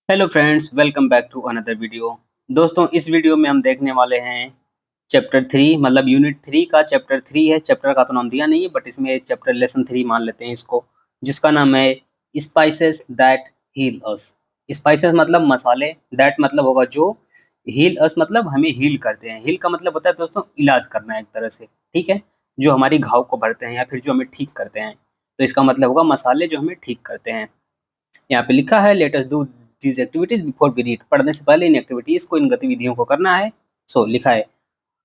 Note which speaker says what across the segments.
Speaker 1: Hello friends, welcome back to another video. दोस्तों, इस video में हम देखने वाले हैं चैप्टर 3 मतलब यूनिट 3 का चैप्टर 3 है। चैप्टर का तो नाम दिया नहीं है बट इसमें चैप्टर लेसन 3 मान लेते हैं इसको, जिसका नाम है spices that heal us. Spices मतलब मसाले, दैट मतलब होगा जो, हील अस मतलब हमें हील करते हैं। हील का मतलब होता है दोस्तों इलाज करना एक तरह से, ठीक है, जो हमारी घाव को भरते हैं या फिर जो हमें ठीक करते हैं। तो इसका मतलब होगा मसाले जो हमें ठीक करते हैं। यहाँ पे लिखा है let us do these activities before we read. पढ़ने से पहले इन एक्टिविटीज को, इन गतिविधियों को करना है। सो लिखा है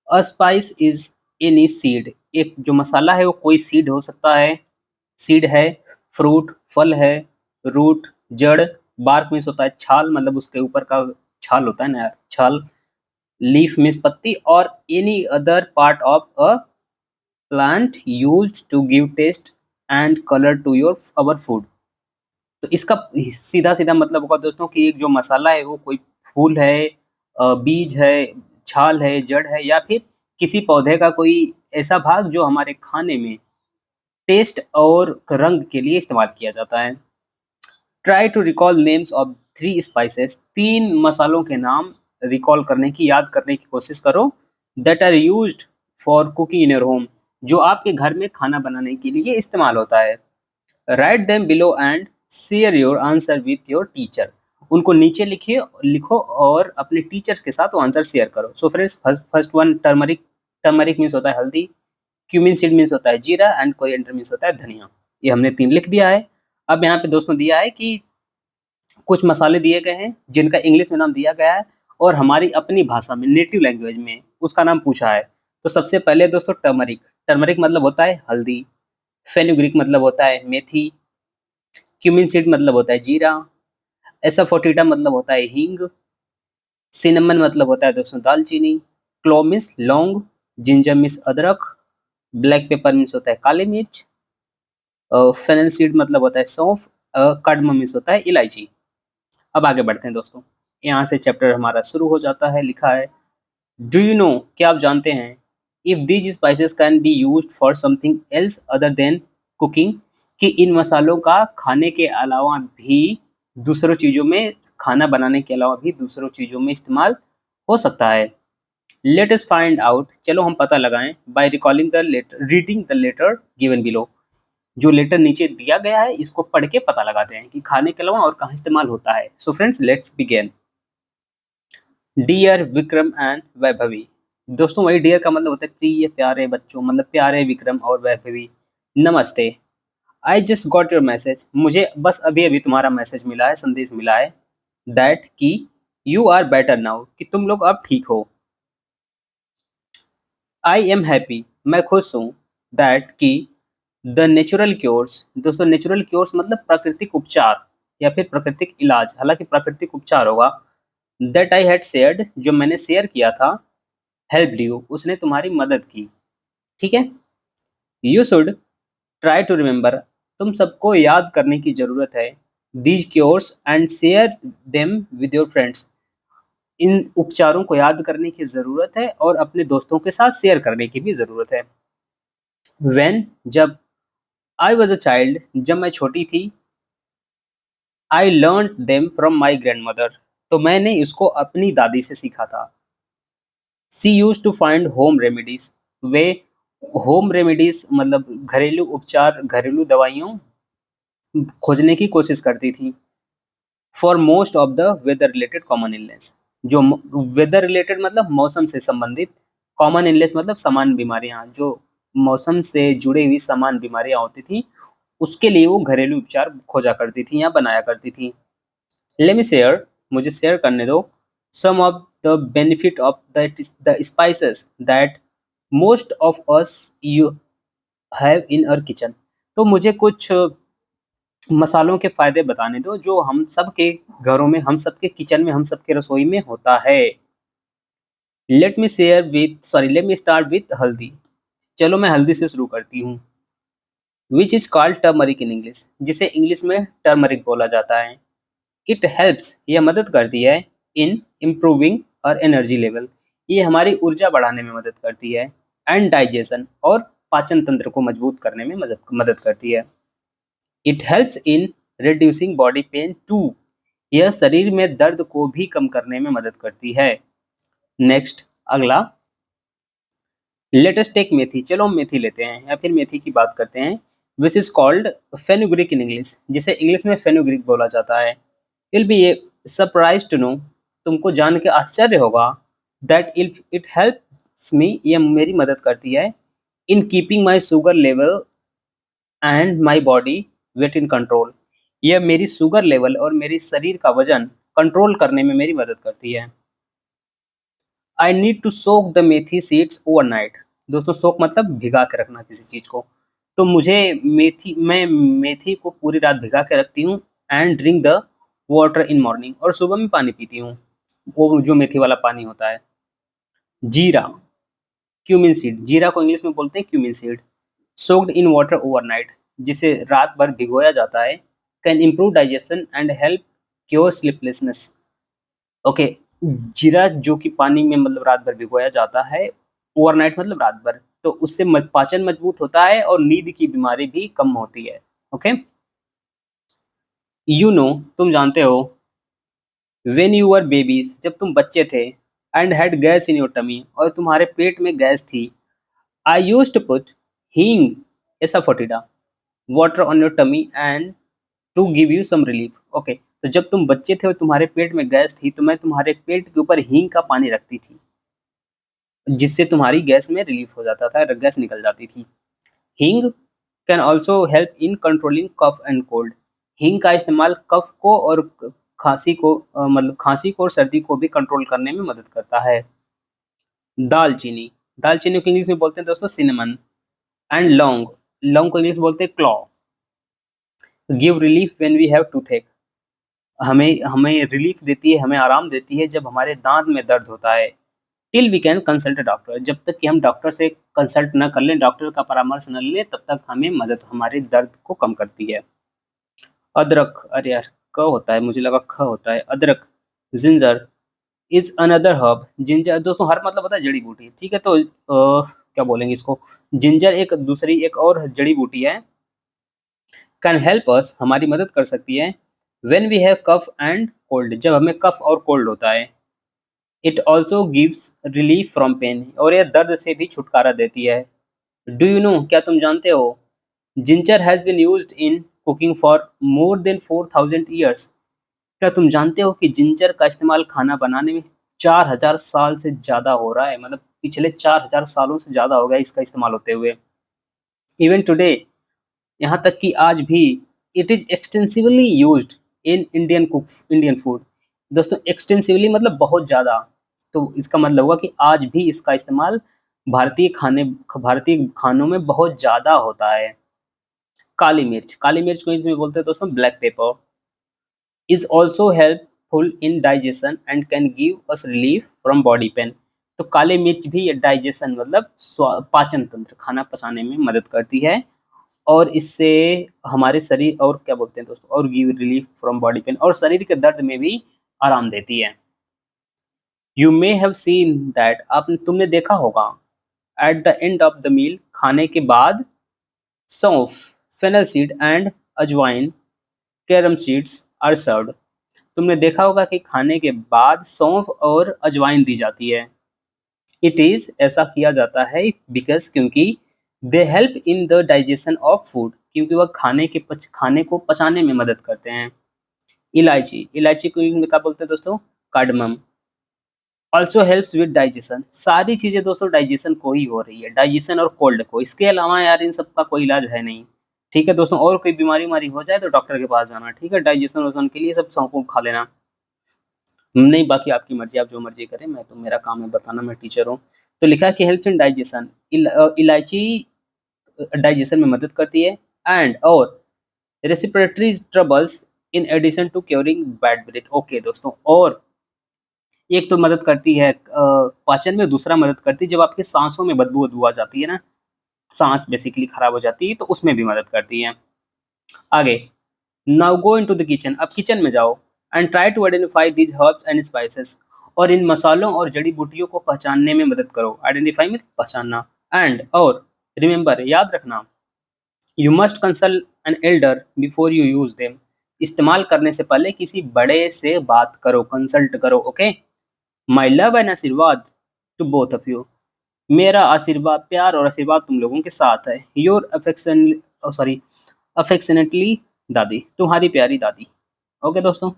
Speaker 1: अ स्पाइस इज एनी सीड। एक जो मसाला है वो कोई सीड हो सकता है। सीड है, फ्रूट फल है, रूट जड़, बार्क मीन्स होता है छाल, मतलब उसके ऊपर का छाल होता है ना छाल, लीफ मीन्स पत्ती, और any other part of a plant used to give taste and colour to your our food. तो इसका सीधा सीधा मतलब होगा दोस्तों कि एक जो मसाला है वो कोई फूल है, बीज है, छाल है, जड़ है, या फिर किसी पौधे का कोई ऐसा भाग जो हमारे खाने में टेस्ट और रंग के लिए इस्तेमाल किया जाता है। Try to recall names of 3 spices. 3 मसालों के नाम रिकॉल करने की, याद करने की कोशिश करो, that are used for cooking in your home, जो आपके घर में खाना बनाने के लिए इस्तेमाल होता है। Write them below and share your answer with your teacher. उनको नीचे लिखिए, लिखो और अपने टीचर्स के साथ वो आंसर शेयर करो। So friends, first one turmeric. Turmeric means होता है हल्दी, क्यूमिन सीड मीन्स होता है जीरा, एंड कोरिएंडर मीन्स होता है धनिया। ये हमने 3 लिख दिया है। अब यहाँ पे दोस्तों दिया है कि कुछ मसाले दिए गए हैं जिनका इंग्लिश में नाम दिया गया है और हमारी अपनी भाषा में, नेटिव लैंग्वेज में उसका नाम पूछा है। तो सबसे पहले दोस्तों टर्मरिक। टर्मरिक मतलब होता है हल्दी, फेनुग्रीक मतलब होता है मेथी, क्यूमिन सीड मतलब होता है जीरा, एसाफोटिडा मतलब होता है हींग, सिनेमन मतलब होता है दोस्तों दालचीनी, क्लोव मीन्स लौंग, जिंजर मीन्स अदरक, ब्लैक पेपर मीन्स होता है काली मिर्च, फेनल सीड मतलब होता है सौंफ, कार्डमम मीन्स होता है इलायची। अब आगे बढ़ते हैं दोस्तों, यहाँ से चैप्टर हमारा शुरू हो जाता है। लिखा है डू यू नो, क्या आप जानते हैं, if these spices can be used for something else other than cooking, कि इन मसालों का खाने के अलावा भी दूसरों चीज़ों में, खाना बनाने के अलावा भी दूसरों चीज़ों में इस्तेमाल हो सकता है। लेट अस फाइंड आउट, चलो हम पता लगाएं, by recalling the letter, reading the letter given below. जो लेटर नीचे दिया गया है इसको पढ़ के पता लगाते हैं कि खाने के अलावा और कहाँ इस्तेमाल होता है। So friends, let's begin. Dear Vikram and Vaibhavi. दोस्तों, वही डियर का मतलब होता है प्रिय प्यारे बच्चों, मतलब प्यारे विक्रम और वैभवी। नमस्ते। I just got your message. मुझे बस अभी अभी तुम्हारा मैसेज मिला है, संदेश मिला है। दैट कि यू आर बेटर नाउ, कि तुम लोग अब ठीक हो। आई एम हैप्पी, मैं खुश हूँ। दैट कि द नेचुरल क्योर्स। दोस्तों, नेचुरल क्योर्स मतलब प्राकृतिक उपचार या फिर प्राकृतिक इलाज, हालांकि प्राकृतिक उपचार होगा। दैट आई हैड शेयर्ड, जो मैंने शेयर किया था, हेल्प यू, उसने तुम्हारी मदद की। ठीक है। You should try to remember, तुम सबको याद करने की जरूरत है। These cures and share them with your friends, इन उपचारों को याद करने की जरूरत है और अपने दोस्तों के साथ शेयर करने की भी जरूरत है। व्हेन, जब, आई वॉज अ चाइल्ड, जब मैं छोटी थी, I learn them from my grandmother, तो मैंने इसको अपनी दादी से सीखा था। She use to find home remedies, वे होम रेमेडीज मतलब घरेलू उपचार, घरेलू दवाइयों खोजने की कोशिश करती थी। For most of the weather related common illness, जो वेदर रिलेटेड मतलब मौसम से संबंधित, कॉमन इलनेस मतलब समान बीमारियां, जो मौसम से जुड़ी हुई समान बीमारियां होती थी, उसके लिए वो घरेलू उपचार खोजा करती थी या बनाया करती थी। लेट मी शेयर, मुझे शेयर करने दो, some of the benefit of the spices that most of us you have in our kitchen. तो मुझे कुछ मसालों के फायदे बताने दो जो हम सबके घरों में, हम सबके किचन में, हम सबके रसोई में होता है। लेट मी स्टार्ट विथ हल्दी। चलो मैं हल्दी से शुरू करती हूँ। विच is called turmeric in English, जिसे इंग्लिश में टर्मरिक बोला जाता है। इट हेल्प्स, यह मदद करती है, इन इम्प्रूविंग और एनर्जी लेवल, ये हमारी ऊर्जा बढ़ाने में मदद करती है, एंड डाइजेशन, और पाचन तंत्र को मजबूत करने में मदद करती है। It helps in reducing body pain too, यह शरीर में दर्द को भी कम करने में मदद करती है। नेक्स्ट अगला, लेट अस टेक मेथी। चलो हम मेथी लेते हैं या फिर मेथी की बात करते हैं। Which is called fenugreek in English, जिसे इंग्लिश में फेनुग्रीक बोला जाता है। Will be a surprise to know, तुमको जान के आश्चर्य होगा, दैट इट हेल्प्स मी, ये मेरी मदद करती है, in keeping my sugar level and my body weight in control. यह मेरी शुगर लेवल और मेरी शरीर का वजन कंट्रोल करने में मेरी मदद करती है। I need to soak the methi seeds overnight. दोस्तों सोक मतलब भिगा के रखना किसी चीज को। तो मैं मेथी को पूरी रात भिगा के रखती हूँ। And drink the water in morning, और सुबह में पानी पीती हूँ, वो जो मेथी वाला पानी होता है। जीरा, क्यूमिन सीड, जीरा को इंग्लिश में बोलते हैं cumin seed. Soaked in water overnight, जिसे रात भर भिगोया जाता है। Can improve digestion and help cure sleeplessness. Okay, जीरा जो कि पानी में मतलब रात भर भिगोया जाता है, ओवरनाइट मतलब रात भर, तो उससे पाचन मजबूत होता है और नींद की बीमारी भी कम होती है। ओके, यू नो, तुम जानते हो, व्हेन यू वर बेबीज, जब तुम बच्चे थे, and had gas in your tummy, और तुम्हारे पेट में गैस थी, I used to put hing asafoetida water on your tummy and to give you some relief. Okay, तो जब तुम बच्चे थे और तुम्हारे पेट में गैस थी, तो मैं तुम्हारे पेट के ऊपर हींग का पानी रखती थी, जिससे तुम्हारी गैस में रिलीफ हो जाता था, गैस निकल जाती थी। Hing can also help in controlling cough and cold. हींग का इस्तेमाल कफ को और खांसी को मतलब खांसी को और सर्दी को भी कंट्रोल करने में मदद करता है। दालचीनी, दालचीनी को इंग्लिश में बोलते हैं दोस्तों सिनेमन। एंड लौंग, लौंग को इंग्लिश में बोलते हैं clove. Give relief when we have toothache, हमें हमें रिलीफ देती है, हमें आराम देती है जब हमारे दांत में दर्द होता है। Till we can consult a doctor, जब तक कि हम डॉक्टर से कंसल्ट न कर लें, डॉक्टर का परामर्श न लें, तब तक हमें मदद हमारे दर्द को कम करती है। अदरक, अरे यार क होता है, मुझे लगा ख होता है। अदरक, ginger is another herb. Ginger दोस्तों हर्ब मतलब होता है जड़ी बूटी, ठीक है। तो क्या बोलेंगे इसको, जिंजर एक दूसरी एक और जड़ी बूटी है। कैन हेल्प अस, हमारी मदद कर सकती है, when we have cough and cold, जब हमें कफ और कोल्ड होता है। It also gives relief from pain, और यह दर्द से भी छुटकारा देती है। डू यू नो, क्या तुम जानते हो, ginger has been used in cooking for more than 4000 years. क्या तुम जानते हो कि जिंजर का इस्तेमाल खाना बनाने में 4000 साल से ज़्यादा हो रहा है, मतलब पिछले 4000 सालों से ज़्यादा हो गया इसका इस्तेमाल होते हुए। इवन टुडे, यहाँ तक कि आज भी, it is extensively used in Indian food. दोस्तों एक्सटेंसिवली मतलब बहुत ज़्यादा, तो इसका मतलब हुआ कि आज भी इसका इस्तेमाल भारतीय खानों में बहुत ज़्यादा होता है। काली मिर्च, काली मिर्च को इंग्लिश में बोलते हैं दोस्तों black pepper. Is also helpful in digestion and can give us relief from body pen. तो काली मिर्च भी डाइजेशन मतलब पाचन तंत्र, खाना पचाने में मदद करती है, और इससे हमारे शरीर और क्या बोलते हैं दोस्तों, और give relief from body pain, और शरीर के दर्द में भी आराम देती है। You may have seen that, आपने तुमने देखा होगा, at the end of the meal, खाने के बाद, saunf, fennel seed and ajwain, carom seeds are served. तुमने देखा होगा कि खाने के बाद सौंफ और अजवाइन दी जाती है। इट इज, ऐसा किया जाता है, बिकॉज क्योंकि they help in the digestion of food, क्योंकि वह खाने को पचाने में मदद करते हैं। इलायची, इलायची को इंग्लिश में क्या बोलते हैं दोस्तों, cardamom. Also helps with digestion, सारी चीजें दोस्तों डाइजेशन को ही हो रही है, डाइजेशन और कोल्ड को, इसके अलावा यार इन सब का कोई इलाज है नहीं। ठीक है दोस्तों, और कोई बीमारी वारी हो जाए तो डॉक्टर के पास जाना, ठीक है। डाइजेशन वोशन के लिए सब सौंफ खा लेना, नहीं बाकी आपकी मर्जी, आप जो मर्जी करें, मैं तो मेरा काम है बताना, मैं टीचर हूँ। तो लिखा है कि हेल्प्स इन डाइजेशन, इलायची डाइजेशन में मदद करती है, एंड और respiratory troubles in addition to curing bad breath. Okay दोस्तों, और एक तो मदद करती है पाचन में, दूसरा मदद करती है जब आपके सांसों में बदबू बदबू आ जाती है ना, सांस बेसिकली खराब हो जाती है, तो उसमें भी मदद करती है। आगे, now go into the kitchen, अब किचन में जाओ, and try to identify these herbs and spices, और इन मसालों और जड़ी बूटियों को पहचानने में मदद करो। आइडेंटिफाई में पहचानना, एंड और रिमेंबर, याद रखना, you must consult an elder before you use them, इस्तेमाल करने से पहले किसी बड़े से बात करो, कंसल्ट करो। ओके, माई लव एंड आशीर्वाद टू बोथ ऑफ यू। मेरा आशीर्वाद, प्यार और आशीर्वाद तुम लोगों के साथ है। योर अफेक्शनेटली दादी, तुम्हारी प्यारी दादी। ओके दोस्तों,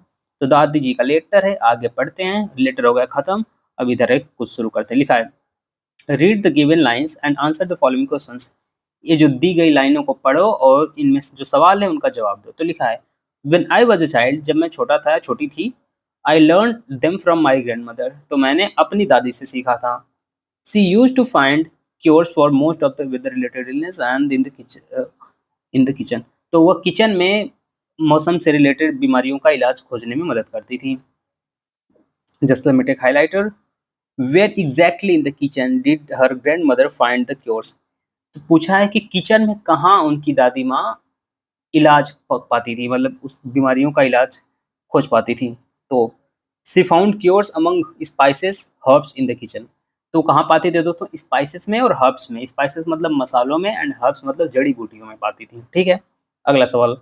Speaker 1: तो दादी जी का लेटर है, आगे पढ़ते हैं। लेटर हो गया खत्म, अब इधर एक कुछ शुरू करते हैं। लिखा है, read the given lines and answer the following questions. ये जो दी गई लाइनों को पढ़ो और इनमें से जो सवाल है उनका जवाब दो। तो लिखा है, when I was a child, जब मैं छोटा था, छोटी थी, I learn them from my grandmother, तो मैंने अपनी दादी से सीखा था। She use to find cures for most of the weather related illness and in the kitchen, तो वह किचन में मौसम से रिलेटेड बीमारियों का इलाज खोजने में मदद करती थी। Just let me take highlighter, where exactly in the kitchen did her grandmother find the cures. तो पूछा है कि किचन में कहाँ उनकी दादी माँ इलाज पाती थी, मतलब उस बीमारियों का इलाज खोज पाती थी। तो she found cures among spices herbs in the kitchen, तो कहाँ पाते थे दोस्तों? स्पाइसेस में और हर्ब्स में। स्पाइसेस मतलब मसालों में एंड हर्ब्स मतलब जड़ी बूटियों में पाती थी। ठीक है, अगला सवाल,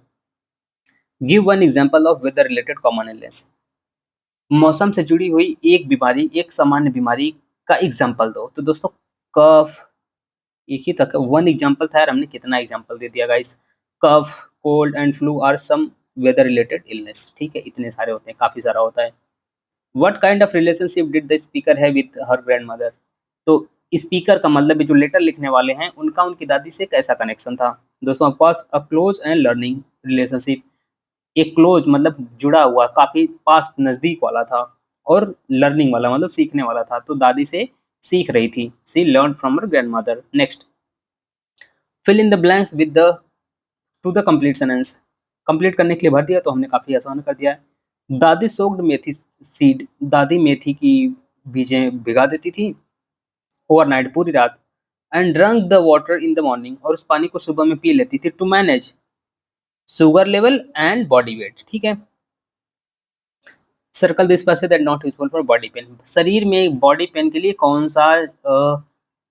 Speaker 1: give one example of weather related common illness. मौसम से जुड़ी हुई एक बीमारी, एक सामान्य बीमारी का एग्जांपल दो। तो दोस्तों कफ, एक ही तक वन एग्जांपल था यार, हमने कितना एग्जांपल दे दिया guys. Cough, cold and flu are some weather related illness. ठीक है, इतने सारे होते हैं, काफी सारा होता है। What kind of relationship did the speaker है विद हर ग्रैंड मदर। तो स्पीकर का मतलब जो लेटर लिखने वाले हैं उनका उनकी दादी से कैसा कनेक्शन था। दोस्तों of course a close and learning relationship. एक क्लोज मतलब जुड़ा हुआ, काफी पास नजदीक वाला था, और लर्निंग वाला मतलब सीखने वाला था, तो दादी से सीख रही थी। She learn from her grandmother. Next, fill in the blanks with the to the complete sentence. Complete करने के लिए भर दिया, तो हमने काफी आसान कर दिया है। दादी सोक्ड मेथी सीड, दादी मेथी की बीजें भिगा देती थी ओवरनाइट, पूरी रात। And drunk the water in the morning, और उस पानी को सुबह में पी लेती थी। To manage sugar level and body weight. ठीक है, circle this spices that not useful for body pain. शरीर में बॉडी पेन के लिए कौन सा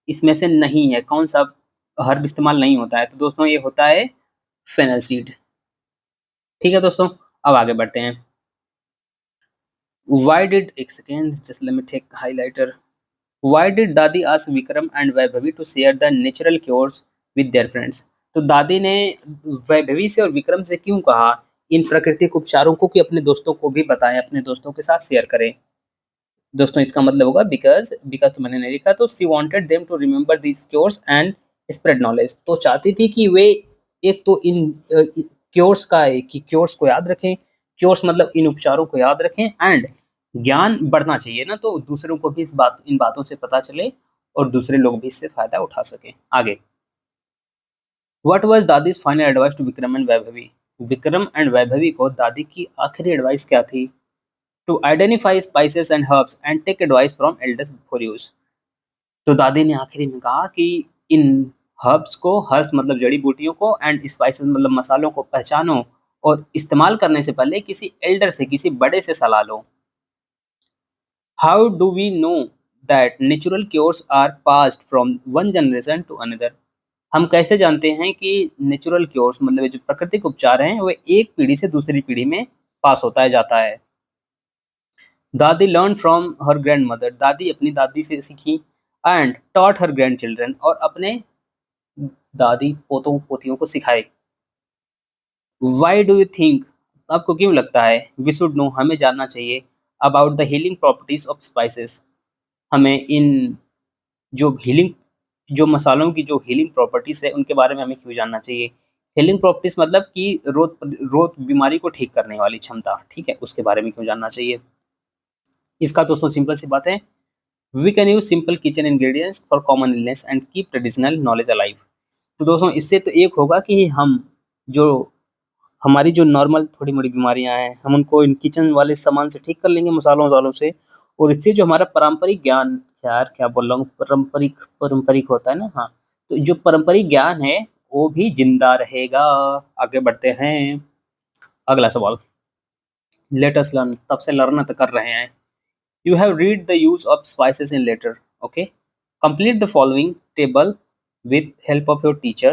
Speaker 1: इसमें से नहीं है, कौन सा हर्ब इस्तेमाल नहीं होता है? तो दोस्तों ये होता है फेनल सीड। ठीक है दोस्तों, अब आगे बढ़ते हैं। Why did, एक second, just let me take highlighter. Why did dadi ask Vikram and Vaibhavi to share the natural cures with their friends. तो दादी ने वैभवी से और विक्रम से क्यों कहा इन प्राकृतिक उपचारों को कि अपने दोस्तों को भी बताएं, अपने दोस्तों के साथ शेयर करें। दोस्तों इसका मतलब होगा बिकॉज, बिकॉज तो मैंने नहीं लिखा, तो she wanted them to remember this cures and spread knowledge. तो चाहती थी कि वे एक तो इन क्योर्स का, कि क्योर्स को याद रखें, क्योर्स मतलब इन उपचारों को याद रखें, एंड ज्ञान बढ़ना चाहिए ना, तो दूसरों को भी इन बातों से पता चले और दूसरे लोग भी इससे फायदा उठा सकें। आगे, what was dadi's final advice to Vikram and Vaibhavi. Vikram and Vaibhavi को दादी की आखिरी एडवाइस क्या थी? To identify spices and herbs and take advice from elders before use. तो दादी ने आखिरी में कहा कि इन हर्ब्स को, हर्ब्स मतलब जड़ी बूटियों को, एंड स्पाइसेस मतलब मसालों को पहचानो और इस्तेमाल करने से पहले किसी एल्डर से, किसी बड़े से सलाह लो। How do we know that natural cures are passed from one generation to another. हम कैसे जानते हैं कि नेचुरल क्योर्स मतलब जो प्राकृतिक उपचार हैं वो एक पीढ़ी से दूसरी पीढ़ी में पास होता है जाता है। दादी learn from her grandmother, दादी अपनी दादी से सीखी। And taught her grand children, और अपने दादी पोतों पोतियों को सिखाए। वाई डू यू थिंक, आपको क्यों लगता है, वी शुड नो, हमें जानना चाहिए, about the healing properties of spices, हमें इन जो हीलिंग, जो मसालों की जो हीलिंग प्रॉपर्टीज है उनके बारे में हमें क्यों जानना चाहिए। हीलिंग प्रॉपर्टीज मतलब कि रोग बीमारी को ठीक करने वाली क्षमता, ठीक है, उसके बारे में क्यों जानना चाहिए। इसका दोस्तों सिंपल सी बात है, we can use simple kitchen ingredients for common illness and keep traditional knowledge alive. तो दोस्तों इससे तो एक होगा कि हम जो हमारी जो नॉर्मल थोड़ी मोड़ी बीमारियां हैं हम उनको इन किचन वाले सामान से ठीक कर लेंगे, मसालों वसालों से, और इससे जो हमारा पारंपरिक ज्ञान, यार क्या बोल रहा हूँ, पारंपरिक पारंपरिक होता है ना, हाँ, तो जो पारंपरिक ज्ञान है वो भी जिंदा रहेगा। आगे बढ़ते हैं, अगला सवाल, लेट अस लर्न, तब से लर्न तो कर रहे हैं। You have read the use of spices in letter. Okay. Complete the following table with help of your teacher.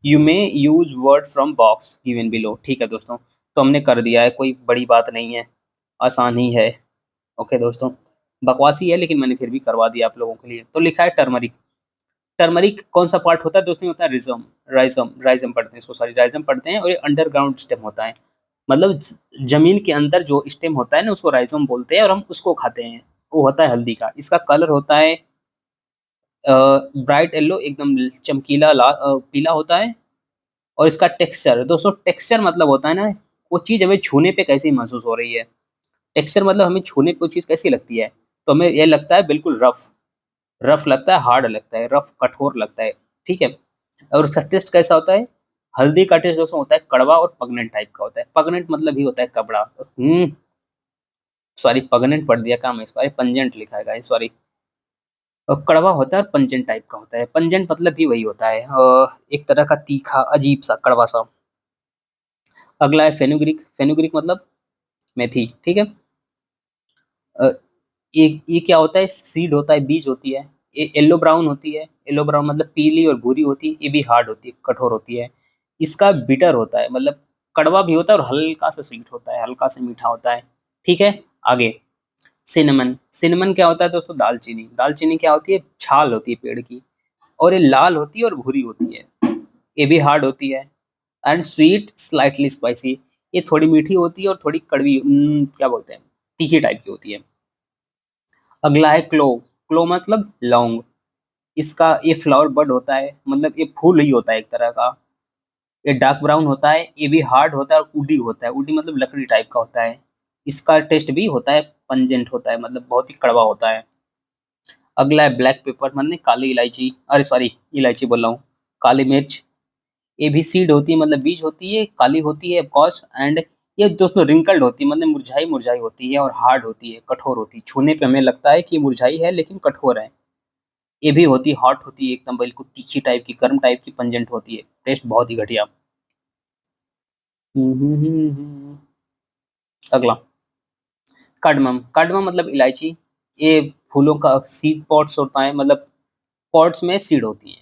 Speaker 1: You may use word from box given below. ठीक है दोस्तों, तो हमने कर दिया है, कोई बड़ी बात नहीं है, आसान ही है। ओके दोस्तों, बकवासी है लेकिन मैंने फिर भी करवा दिया आप लोगों के लिए। तो लिखा है टर्मरिक। टर्मरिक कौन सा पार्ट होता है दोस्तों? होता है रिजम, राइजम, राइजम पढ़ते हैं इसको, सॉरी राइजम पढ़ते हैं, और ये अंडरग्राउंड स्टेम होता है, मतलब जमीन के अंदर जो स्टेम होता है ना उसको राइजोम बोलते हैं, और हम उसको खाते हैं। वो होता है हल्दी का। इसका कलर होता है ब्राइट येलो, एकदम चमकीला लाल पीला होता है। और इसका टेक्सचर दोस्तों, टेक्सचर मतलब होता है ना, वो चीज़ हमें छूने पे कैसी महसूस हो रही है। टेक्सचर मतलब हमें छूने पे वो चीज़ कैसी लगती है, तो हमें ये लगता है बिल्कुल रफ, रफ लगता है, हार्ड लगता है, रफ कठोर लगता है। ठीक है। और उसका टेस्ट कैसा होता है? हल्दी का टेस्ट दोस्तों होता है कड़वा और पगनेंट टाइप का होता है। पगनेंट मतलब ही होता है कबड़ा। सॉरी पगनेंट पढ़ दिया काम है इसको, अरे पंजेंट लिखा है गाइस, सॉरी। और कड़वा होता है और पंजेंट टाइप का होता है। पंजेंट मतलब भी वही होता है, एक तरह का तीखा, अजीब सा, कड़वा सा। अगला है फेनुग्रीक। फेनुग्रीक मतलब मेथी। ठीक है। अ, ये क्या होता है? सीड होता है, बीज होती है। ये येलो ब्राउन होती है। येलो ब्राउन मतलब पीली और भूरी होती है। ये भी हार्ड होती है, कठोर होती है। इसका बिटर होता है, मतलब कड़वा भी होता है और हल्का सा स्वीट होता है, हल्का सा मीठा होता है। ठीक है। आगे सिनेमन। सिनेमन क्या होता है दोस्तों? दालचीनी। दालचीनी क्या होती है? छाल होती है पेड़ की, और ये लाल होती है और भूरी होती है। ये भी हार्ड होती है। And sweet slightly spicy. ये थोड़ी मीठी होती है और थोड़ी कड़वी, क्या बोलते हैं, तीखी टाइप की होती है। अगला है क्लो। क्लो मतलब लौंग। इसका ये फ्लावर बड होता है, मतलब ये फूल ही होता है एक तरह का। ये डार्क ब्राउन होता है, ये भी हार्ड होता है और वुडी होता है। वुडी मतलब लकड़ी टाइप का होता है। इसका टेस्ट भी होता है, पंजेंट होता है, मतलब बहुत ही कड़वा होता है। अगला है ब्लैक पेपर, मतलब काली इलायची, अरे सॉरी इलायची बोल रहा हूँ, काली मिर्च। ये भी सीड होती है, मतलब बीज होती है, काली होती है ऑफकोर्स। एंड ये दोस्तों रिंकल्ड होती है, मतलब मुरझाई मुरझाई होती है, और हार्ड होती है, कठोर होती है। छूने पे हमें लगता है कि मुरझाई है लेकिन कठोर है। ये भी होती है, हॉट होती है, एकदम बिल्कुल तीखी टाइप की, गर्म टाइप की, पंजेंट होती है, टेस्ट बहुत ही घटिया। अगला कार्डमम। कार्डमम मतलब इलायची। ये फूलों का सीड पॉट्स होता है, मतलब पॉट्स में सीड होती है,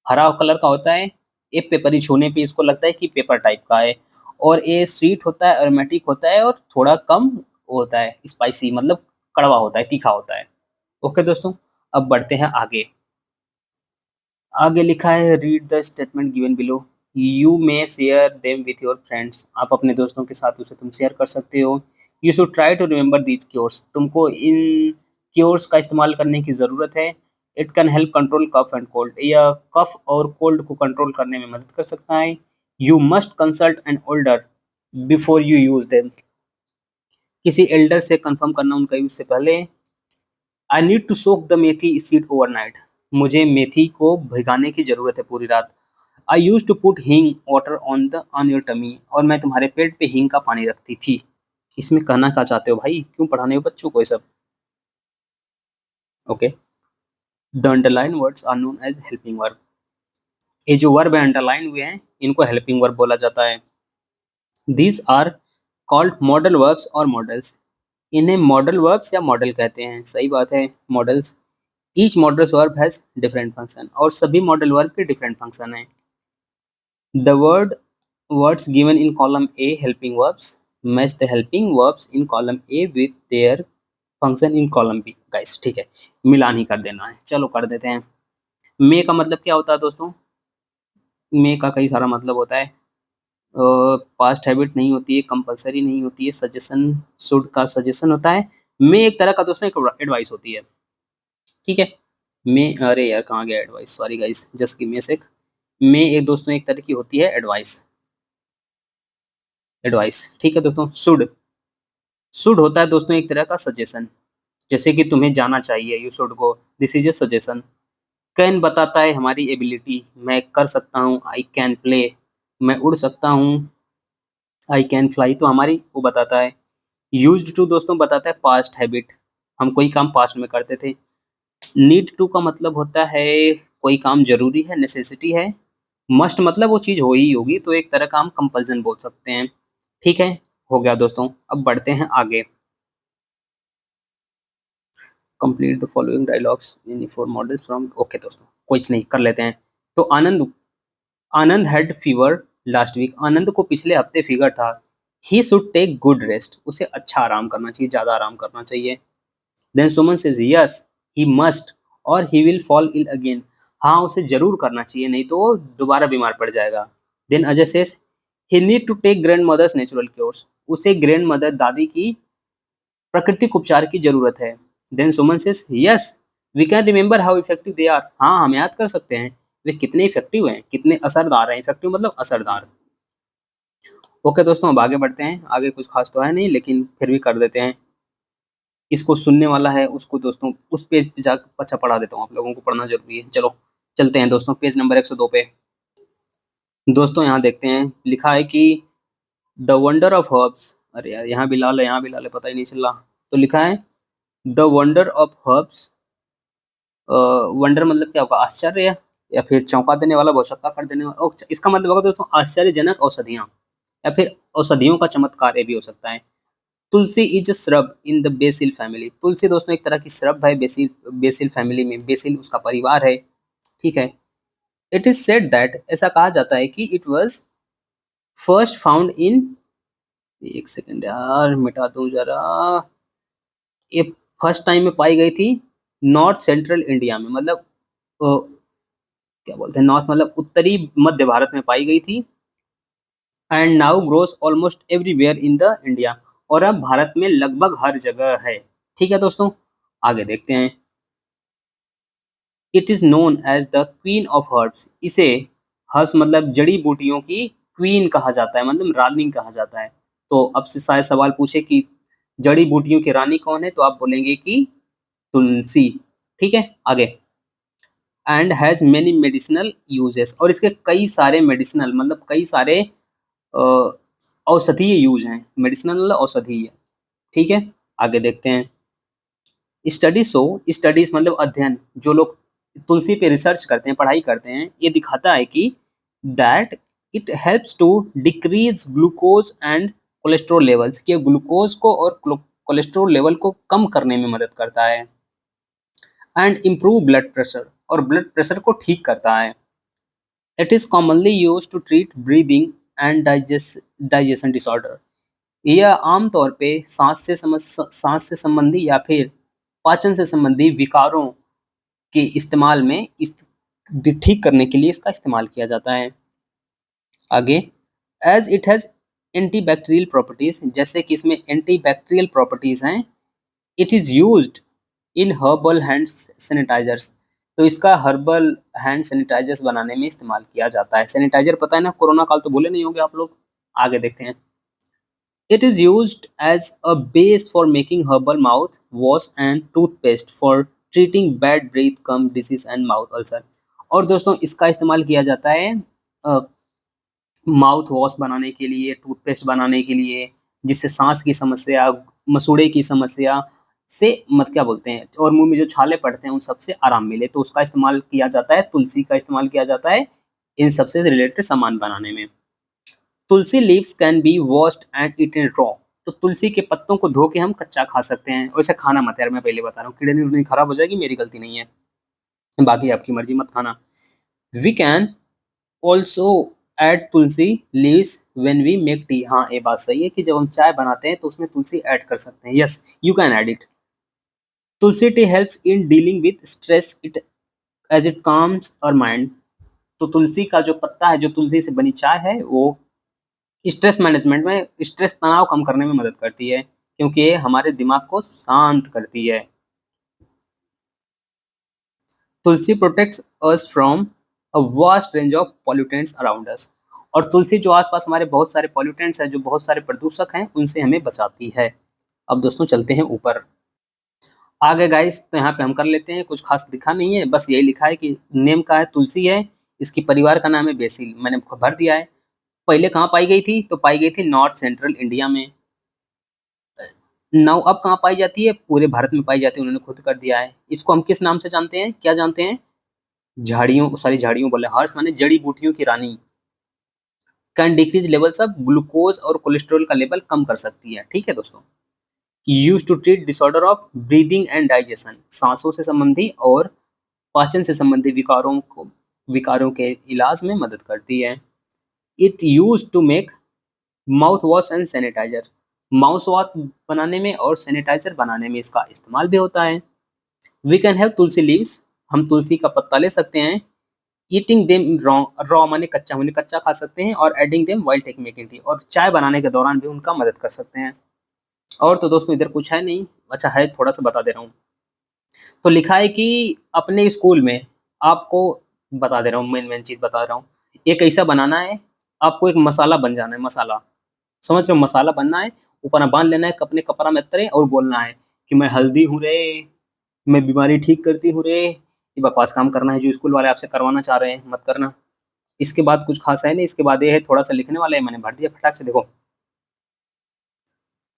Speaker 1: हरा कलर का होता है। ये पेपरी, छूने पे इसको लगता है कि पेपर टाइप का है। और ये स्वीट होता है, अरोमेटिक होता है, और थोड़ा कम होता है स्पाइसी, मतलब कड़वा होता है, तीखा होता है। ओके दोस्तों, अब बढ़ते हैं आगे। आगे लिखा है read the statement given below, you may share them with your friends. आप अपने दोस्तों के साथ उसे तुम शेयर कर सकते हो। You should try to remember these cures. तुमको इन क्योर्स का इस्तेमाल करने की ज़रूरत है। It can help control cough and cold. यह कफ और कोल्ड को कंट्रोल करने में मदद कर सकता है। You must consult an older before you use them. किसी एल्डर से कंफर्म करना उनका यूज से पहले। I need to soak the methi seed overnight. मुझे मेथी को भिगाने की जरूरत है पूरी रात। I use to put hing water on your tummy. और मैं तुम्हारे पेट पे हींग का पानी रखती थी। इसमें कहना क्या चाहते हो भाई? क्यों पढ़ाने हो बच्चों को ये सब? Okay. The underline words are known as helping verb. ये जो वर्ब है अंडरलाइन हुए हैं, इनको हेल्पिंग वर्ब बोला जाता है। These are called modal verbs और मॉडल्स। इन्हें मॉडल वर्ब्स या मॉडल कहते हैं। सही बात है, modals. Each modal verb has different function. और सभी मॉडल वर्ब के डिफरेंट फंक्शन हैं। The words given in column A helping verbs match the helping verbs in column A with their function in column B। Guys ठीक है, मिलान ही कर देना है, चलो कर देते हैं। मे का मतलब क्या होता है दोस्तों? मे का कई सारा मतलब होता है। पास्ट हैबिट नहीं होती है, कंपलसरी नहीं होती है, सजेशन, शुड का सजेशन होता है। मे एक तरह का दोस्तों एक एडवाइस होती है। ठीक है। मे, अरे यार कहाँ गया advice, sorry guys, just give me a sec. मे एक दोस्तों एक तरह की होती है एडवाइस। एडवाइस ठीक है दोस्तों। शुड होता है दोस्तों एक तरह का सजेशन, जैसे कि तुम्हें जाना चाहिए, you should go, this is a suggestion. Can बताता है हमारी एबिलिटी, मैं कर सकता हूँ। आई कैन प्ले, मैं उड़ सकता हूँ। आई कैन फ्लाई तो हमारी वो बताता है। यूज्ड टू दोस्तों बताता है पास्ट हैबिट, हम कोई काम पास्ट में करते थे। नीड टू का मतलब होता है कोई काम जरूरी है, नेसेसिटी है। मस्ट मतलब वो चीज़ हो ही होगी, तो एक तरह का हम कंपल्सन बोल सकते हैं। ठीक है, हो गया दोस्तों। अब बढ़ते हैं आगे। Complete the following dialogues in four models from. Okay दोस्तों, कुछ नहीं, कर लेते हैं। तो Anand, Anand had fever last week, Anand को पिछले हफ्ते फीवर था। He should take good rest, उसे अच्छा आराम करना चाहिए, ज्यादा आराम करना चाहिए। Then Suman says yes he must or he will fall ill again, हाँ उसे जरूर करना चाहिए, नहीं तो वो दोबारा बीमार पड़ जाएगा। Then Ajay says he need to take grandmother's natural cures, उसे ग्रैंड मदर दादी की प्राकृतिक उपचार की जरूरत है। Then Suman says yes we can remember how effective they are, हाँ हम याद कर सकते हैं वे कितने इफेक्टिव हैं, कितने असरदार हैं, इफेक्टिव मतलब असरदार। ओके दोस्तों, अब आगे बढ़ते हैं। आगे कुछ खास तो है नहीं, लेकिन फिर भी कर देते हैं। इसको सुनने वाला है उसको दोस्तों उस पेज पे जाकर अच्छा पढ़ा देता हूँ, आप लोगों को पढ़ना जरूरी है। चलो चलते हैं दोस्तों पेज नंबर 102 पे। दोस्तों यहाँ देखते हैं, लिखा है कि द वंडर ऑफ हर्ब्स, अरे यार यहाँ भी लाल है, यहाँ भी लाल है, पता ही नहीं चल रहा। तो लिखा है the wonder of herbs, wonder मतलब क्या होगा, आश्चर्य या फिर चौंका देने वाला, भौचक्का कर देने वाला। इसका मतलब होगा दोस्तों आश्चर्यजनक औषधियाँ या फिर औषधियों का चमत्कार, ये भी हो सकता है। Tulsi is shrub in the basil family, तुलसी दोस्तों एक तरह की श्रब है बेसिल, बेसिल फैमिली में, बेसिल उसका परिवार है, ठीक है। इट इज सेड दैट, ऐसा कहा जाता है कि it was first found in, एक सेकंड यार मिटा दूं जरा, ये फर्स्ट टाइम में पाई गई थी नॉर्थ सेंट्रल इंडिया में, मतलब क्या बोलते हैं, नॉर्थ मतलब उत्तरी मध्य भारत में पाई गई थी। And now grows almost everywhere in the India, और अब भारत में लगभग हर जगह है, ठीक है दोस्तों। आगे देखते हैं। It is known as the queen of herbs, इसे हर्ब्स मतलब जड़ी बूटियों की क्वीन कहा जाता है, मतलब रानी कहा जाता है। तो अब से शायद सवाल पूछे कि जड़ी बूटियों की रानी कौन है, तो आप बोलेंगे कि तुलसी, ठीक है। आगे, and has many medicinal uses, और इसके कई सारे मेडिसिनल मतलब कई सारे अ, औषधीय यूज हैं, मेडिसिनल मतलब औषधीय, ठीक है। आगे देखते हैं। स्टडी शो, स्टडीज मतलब अध्ययन, जो लोग तुलसी पे रिसर्च करते हैं, पढ़ाई करते हैं, ये दिखाता है कि that it helps to decrease glucose and cholesterol levels, कि ग्लूकोज को और कोलेस्ट्रॉल लेवल को कम करने में मदद करता है। एंड इम्प्रूव ब्लड प्रेशर, और ब्लड प्रेशर को ठीक करता है। It is commonly use to treat breathing and digestion disorder, यह आमतौर पे सांस से संबंधी या फिर पाचन से संबंधी विकारों के इस्तेमाल में ठीक करने के लिए इसका इस्तेमाल किया जाता है। आगे, as it has antibacterial properties, जैसे कि इसमें एंटीबैक्टीरियल प्रॉपर्टीज हैं। It is used in herbal hand sanitizers, तो इसका हर्बल हैंड सैनिटाइजर्स बनाने में इस्तेमाल किया जाता है। सैनिटाइजर पता है ना, कोरोना काल तो भूले नहीं होंगे आप लोग। आगे देखते हैं। It is used as a base for making herbal mouthwash and toothpaste for treating bad breath, gum disease and mouth ulcer. और दोस्तों इसका इस्तेमाल किया जाता है माउथ वॉश बनाने के लिए, टूथपेस्ट बनाने के लिए, जिससे सांस की समस्या, मसूड़े की समस्या से मत क्या बोलते हैं, और मुंह में जो छाले पड़ते हैं उन सब से आराम मिले, तो उसका इस्तेमाल किया जाता है, तुलसी का इस्तेमाल किया जाता है इन सबसे रिलेटेड सामान बनाने में। Tulsi leaves can be washed and eaten raw, तो तुलसी के पत्तों को धो के हम कच्चा खा सकते हैं। वैसे खाना मत यार, मैं पहले बता रहा हूँ, किडनी उडनी खराब हो जाएगी, मेरी गलती नहीं है, बाकी आपकी मर्जी, मत खाना। We can also add tulsi leaves when we make tea, हाँ ये बात सही है कि जब हम चाय बनाते हैं तो उसमें तुलसी ऐड कर सकते हैं। Yes you can add it. Tulsi tea helps in dealing with stress, it as it calms our mind, तो तुलसी का जो पत्ता है, जो तुलसी से बनी चाय है, वो स्ट्रेस मैनेजमेंट में, स्ट्रेस तनाव कम करने में मदद करती है, क्योंकि ये हमारे दिमाग को शांत करती है। Tulsi protects us from a vast range of pollutants around us, और तुलसी जो आसपास हमारे बहुत सारे पॉल्यूटेंट्स हैं, जो बहुत सारे प्रदूषक हैं, उनसे हमें बचाती है। अब दोस्तों चलते हैं ऊपर। आगे गाइस, तो यहाँ पे हम कर लेते हैं, कुछ खास लिखा नहीं है, बस यही लिखा है कि नेम का है तुलसी है, इसकी परिवार का नाम है बेसिल, मैंने भर दिया है। पहले कहाँ पाई गई थी, तो पाई गई थी नॉर्थ सेंट्रल इंडिया में। नाउ अब कहाँ पाई जाती है, पूरे भारत में पाई जाती है, उन्होंने खुद कर दिया है। इसको हम किस नाम से जानते हैं, क्या जानते हैं, झाड़ियों, सॉरी झाड़ियों बोले, हर्ष माने जड़ी बूटियों की रानी। Can decrease levels of glucose, और कोलेस्ट्रॉल का लेवल कम कर सकती है, ठीक है दोस्तों। Use to treat disorder of breathing and digestion, सांसों से संबंधी और पाचन से संबंधी विकारों के इलाज में मदद करती है। It use to make mouthwash and sanitizer. Mouthwash बनाने में और सैनिटाइजर बनाने में इसका इस्तेमाल भी होता है। We can have tulsi leaves, हम तुलसी का पत्ता ले सकते हैं। ईटिंग देम रॉ माने कच्चा, हमने कच्चा खा सकते हैं। और adding them while taking making tea, और चाय बनाने के दौरान भी उनका मदद कर सकते हैं। और तो दोस्तों इधर कुछ है नहीं, अच्छा है थोड़ा सा बता दे रहा हूँ। तो लिखा है कि अपने स्कूल में आपको, बता दे रहा हूँ, मेन मेन चीज़ बता रहा हूँ। एक ऐसा बनाना है, आपको एक मसाला बन जाना है, मसाला, समझ रहे हो, मसाला बनना है। ऊपर बांध लेना है अपने कपड़ा में तरह, और बोलना है कि मैं हल्दी हूँ रे, मैं बीमारी ठीक करती हूँ रे। ये बकवास काम करना है जो स्कूल वाले आपसे करवाना चाह रहे हैं, मत करना। इसके बाद कुछ खास है नहीं, इसके बाद ये है थोड़ा सा लिखने वाला है, मैंने भर दिया फटाक से, देखो।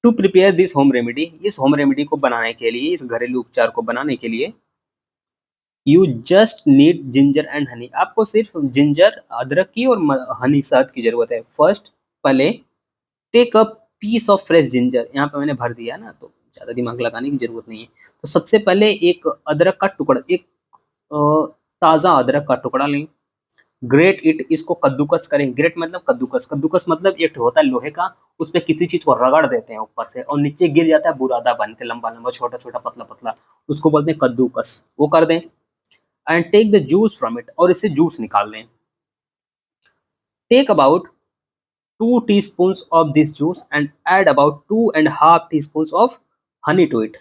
Speaker 1: To prepare this home remedy, इस होम रेमेडी को बनाने के लिए, इस घरेलू उपचार को बनाने के लिए, you just need ginger and honey, आपको सिर्फ जिंजर अदरक की और हनी शहद की जरूरत है। फर्स्ट, पहले take a piece of fresh ginger, यहाँ पे मैंने भर दिया ना, तो ज़्यादा दिमाग लगाने की जरूरत नहीं है। तो सबसे पहले एक अदरक का टुकड़ा, एक ताज़ा अदरक का टुकड़ा लें। ग्रेट इट, इसको कद्दूकस करें। ग्रेट मतलब कद्दूकस, कद्दूकस मतलब एक होता है लोहे का, उस पर किसी चीज़ को रगड़ देते हैं ऊपर से और नीचे गिर जाता है बुरादा बन के, लंबा लंबा छोटा छोटा पतला पतला, उसको बोलते हैं कद्दूकस, वो कर दें। And take the juice from it, और इससे जूस निकाल दें। Take about 2 teaspoons of this juice and add about 2.5 teaspoons of honey to it,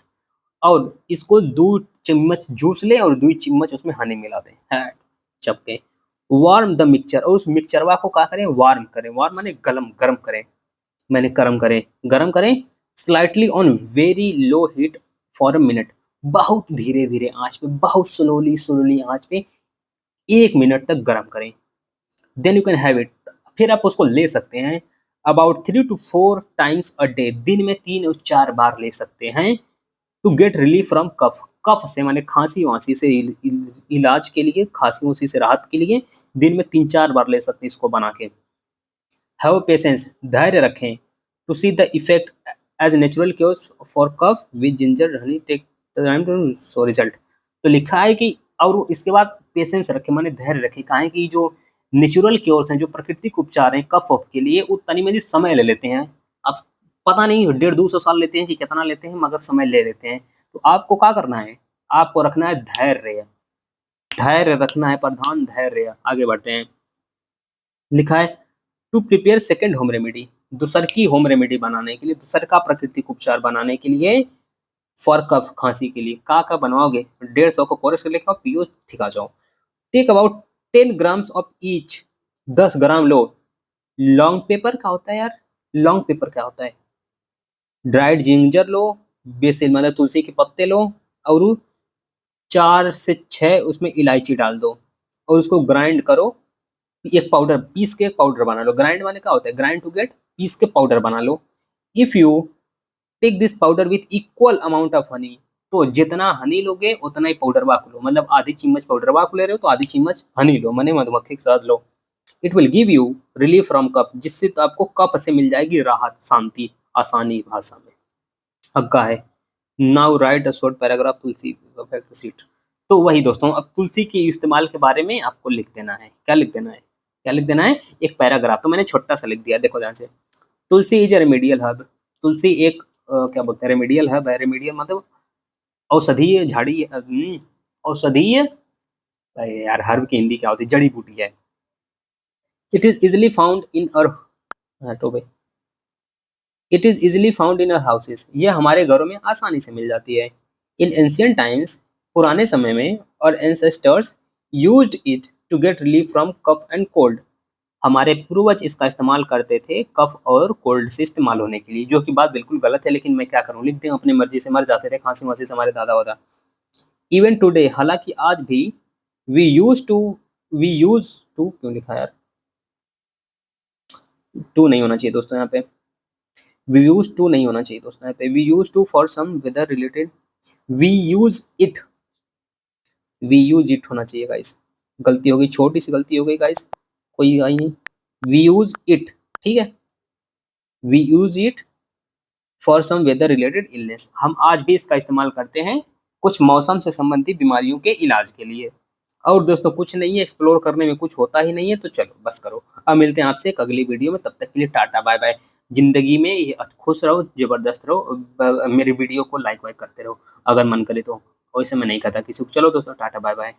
Speaker 1: और इसको 2 चम्मच जूस ले और 2 चम्मच उसमें हनी मिला दें, है चपके। वार्म द मिक्सचर, और उस मिक्सचरवा को क्या करें, वार्म करें। वार्म माने गरम, गरम करें, मैंने गरम करें, गरम करें। Slightly on very low heat for a minute, बहुत धीरे धीरे आंच पे, बहुत स्लोली स्लोली आंच पे 1 मिनट तक गरम करें। Then you can have it, फिर आप उसको ले सकते हैं। About 3 to 4 times a day, दिन में 3 और 4 बार ले सकते हैं। To get relief from cough, cough से माने खांसी वांसी से इलाज के लिए, खांसी वांसी से राहत के लिए दिन में 3-4 बार ले सकते हैं इसको बना के। हैव पेशेंस, धैर्य रखें। To see the effect as natural cures for cough with ginger honey take time to show result. तो लिखा है कि, और इसके बाद पेशेंस रखें माने धैर्य रखें, कहा है कि जो नेचुरल क्योर्स हैं, जो प्राकृतिक उपचार हैं कफ वफ के लिए, वो तनी मनी समय ले लेते हैं। अब पता नहीं 150-200 साल लेते हैं कि कितना लेते हैं, मगर समय ले लेते हैं। तो आपको क्या करना है, आपको रखना है धैर्य, धैर्य रखना है प्रधान, धैर्य। आगे बढ़ते हैं। लिखा है to prepare second home remedy, दूसर की होम रेमेडी बनाने के लिए, दूसर का प्राकृतिक उपचार बनाने के लिए, फॉर कफ खांसी के लिए, का बनवाओगे 150 को कोरस लिखा आओ, पियो ठीक आ जाओ। Take about 10 grams of each, 10 gram लो। लॉन्ग पेपर क्या होता है यार, लॉन्ग पेपर क्या होता है, ड्राइड जिंजर लो, बेसिल मतलब तुलसी के पत्ते लो, और 4 से 6 उसमें इलायची डाल दो, और उसको ग्राइंड करो। एक पाउडर, पीस के एक पाउडर बना लो। ग्राइंड माने क्या होता है, ग्राइंड टू गेट, पीस के पाउडर बना लो। If you take this powder with equal amount of honey, तो जितना हनी लोगे उतना ही पाउडर वाक लो, मतलब आधी चम्मच पाउडर वाक ले रहे हो तो आधी चम्मच हनी लो, माने मधुमक्खी के साथ लो। It will give you relief from cough, जिससे तो आपको कफ से मिल जाएगी राहत, शांति, आसानी भाषा में। हक्का है। Now right a short paragraph Tulsi effect seat. तो वही दोस्तों, अब तुलसी के इस्तेमाल के बारे में आपको लिख देना है। क्या लिख देना है, क्या लिख देना है, एक पैराग्राफ। तो मैंने छोटा सा लिख दिया, देखो ध्यान से। तुलसी इज ए रेमेडियल हर्ब, तुलसी एक क्या बोलते हैं, रेमेडियल हर्ब है। रेमेडियल मतलब औषधीय झाड़ी, औषधीय, अरे यार हर्ब की हिंदी क्या होती है, जड़ी बूटी है। It is easily found in our, तो भाई, it is easily found in our houses, ये हमारे घरों में आसानी से मिल जाती है। इन एंशियंट टाइम्स, पुराने समय में, और ancestors used it to get relief from cough and cold, हमारे पूर्वज इसका इस्तेमाल करते थे कफ और कोल्ड से इस्तेमाल होने के लिए, जो कि बात बिल्कुल गलत है, लेकिन मैं क्या करूं, लिखते हैं, अपनी मर्जी से मर जाते थे खांसी वांसी से हमारे दादा वादा। इवन टुडे, हालांकि आज भी, we use to, we use to क्यों लिखा यार, टू नहीं होना चाहिए दोस्तों यहाँ पे, वी यूज टू नहीं होना चाहिए दोस्तों यहाँ पे, we use to for some weather related, we use it, we use it होना चाहिए गाइस, गलती हो गई, छोटी सी गलती हो गई गाइस, कोई आई नहीं, वी यूज इट, ठीक है, we use it for some weather related illness, हम आज भी इसका इस्तेमाल करते हैं कुछ मौसम से संबंधित बीमारियों के इलाज के लिए। और दोस्तों कुछ नहीं है, एक्सप्लोर करने में कुछ होता ही नहीं है, तो चलो बस करो। अब मिलते हैं आपसे एक अगली वीडियो में, तब तक के लिए टाटा बाय बाय। ज़िंदगी में ये खुश रहो, ज़बरदस्त रहो, मेरी वीडियो को लाइक वाइक करते रहो अगर मन करे तो। वैसे मैं नहीं कहता किसी को। चलो दोस्तों, टाटा बाय बाय।